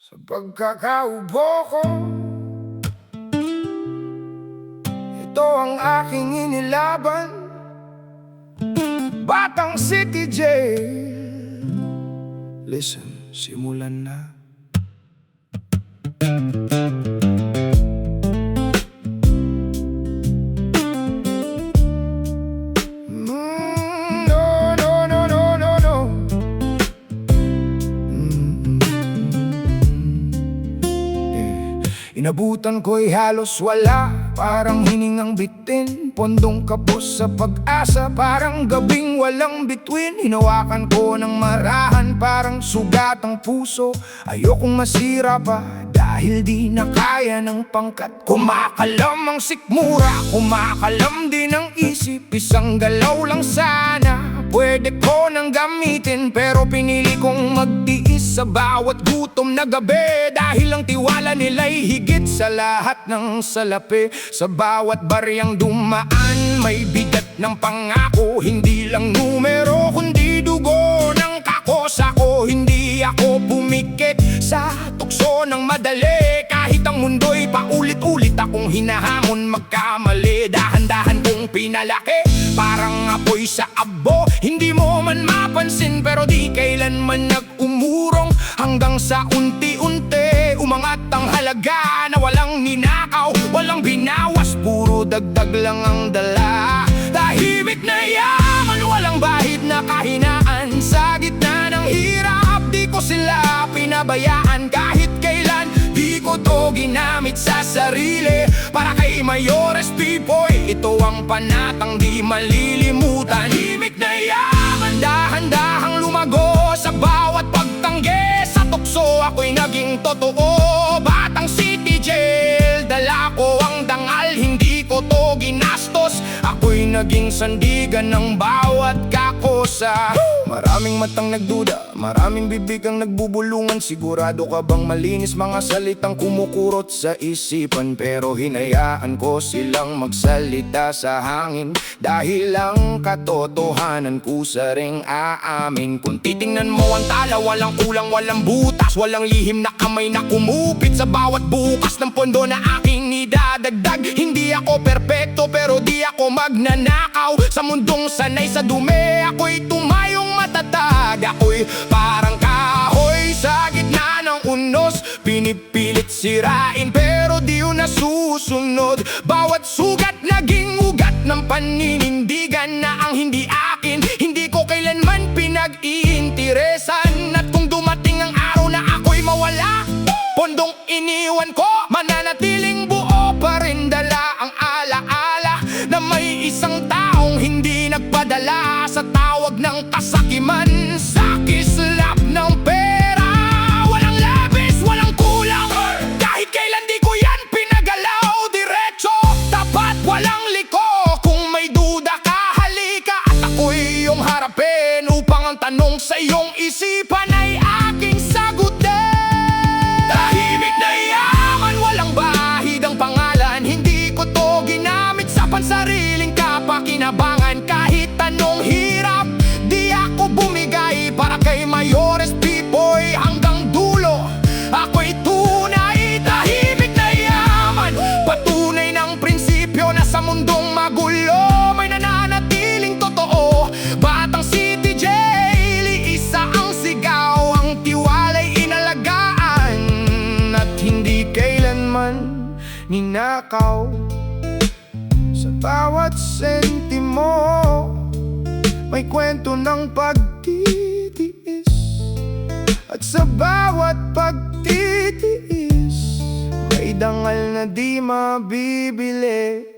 Sa pagkakaubo ko, ito ang aking inilaban. Batang City Jail. Listen, simulan na. Inabutan ko'y halos wala, parang hiningang bitin. Pondong kapos sa pag-asa, parang gabing walang bituin. Hinawakan ko ng marahan, parang sugat ang puso. Ayokong masira pa, dahil di na kaya ng pangkat. Kumakalam ang sikmura, kumakalam din ang isip. Isang galaw lang sana, pwede ko nang gamitin. Pero pinili kong magtiis sa bawat gutom na gabi, dahil ang tiwala nila'y higit sa lahat ng salapi. Sa bawat baryang dumaan, may bigat ng pangako. Hindi lang numero, kundi dugo ng kakosa ko. Hindi ako pumikit sa tukso ng madali, kahit ang mundo'y paulit-ulit akong hinahamon magkamali. Dahan-dahan kong pinalaki, parang apoy sa abo. Hindi mo man mapansin, pero di kailanman nag-umurong. Hanggang sa unti-unti umangat ang halaga, na walang ninakaw, walang binawas, puro dagdag lang ang dala. Tahimik na yaman, walang bahid na kahinaan. Sa gitna ng hirap, di ko sila pinabayaan. Kahit kailan, di ko to ginamit sa sarili. Para kay Mayores Pipoy, ito ang panatang di malilimutan. Tahimik na yaman, dahan-dahang lumago sa bawat pagtanggi. Sa tukso ako'y naging totoo. Batang City Jail, dala ko ang dangal, hindi ko to ginastos. Ako'y naging sandigan ng bawat kakosa. Maraming matang nagduda, maraming bibig ang nagbubulungan. Sigurado ka bang malinis mga salitang kumukurot sa isipan? Pero hinayaan ko silang magsalita sa hangin, dahil ang katotohanan kusa ring aamin. Kung titingnan mo ang tala, walang kulang, walang butas, walang lihim na kamay na kumupit sa bawat bukas ng pondo na aking idadagdag. Hindi ako perpekto, pero di ako magnanakaw. Sa mundong sanay sa dumi, ako'y tumayong matatag. Ako'y parang kahoy sa gitna ng unos, pinipilit sirain pero di yun nasusunod. Bawat sugat naging ugat ng paninindigan na ang hindi akin, hindi ko kailanman pinag-iinteresan. At kung dumating ang araw na ako'y mawala, pondong iniwan ko, mananatiling buo pa rin. Dala ang alaala na may isang taong hindi nagpadala sa tawag ng kasakiman. Sa kislap ng pera, walang labis, walang kulang. Kahit kailan di ko yan pinagalaw, diretso, tapat, walang liko. Kung may duda ka, halika at ako'y iyong harapin, upang ang tanong sa iyong isipan ay aking sagutin. Tahimik na yaman, walang bahid ang pangalan. Hindi ko to ginamit sa pansariling kapakinabangan. Kahit anong hirap, di ako bumigay. Para kay Mayores Pipoy hanggang dulo, ako'y tunay. Tahimik na yaman, patunay ng prinsipyo na sa mundong magulo may nananatiling totoo. Batang City Jail, isa ang sigaw, ang tiwala'y inalagaan at hindi kailanman ninakaw. Sa bawat sentimo, may kwento ng pagtitiis. At sa bawat pagtitiis, may dangal na di mabibili.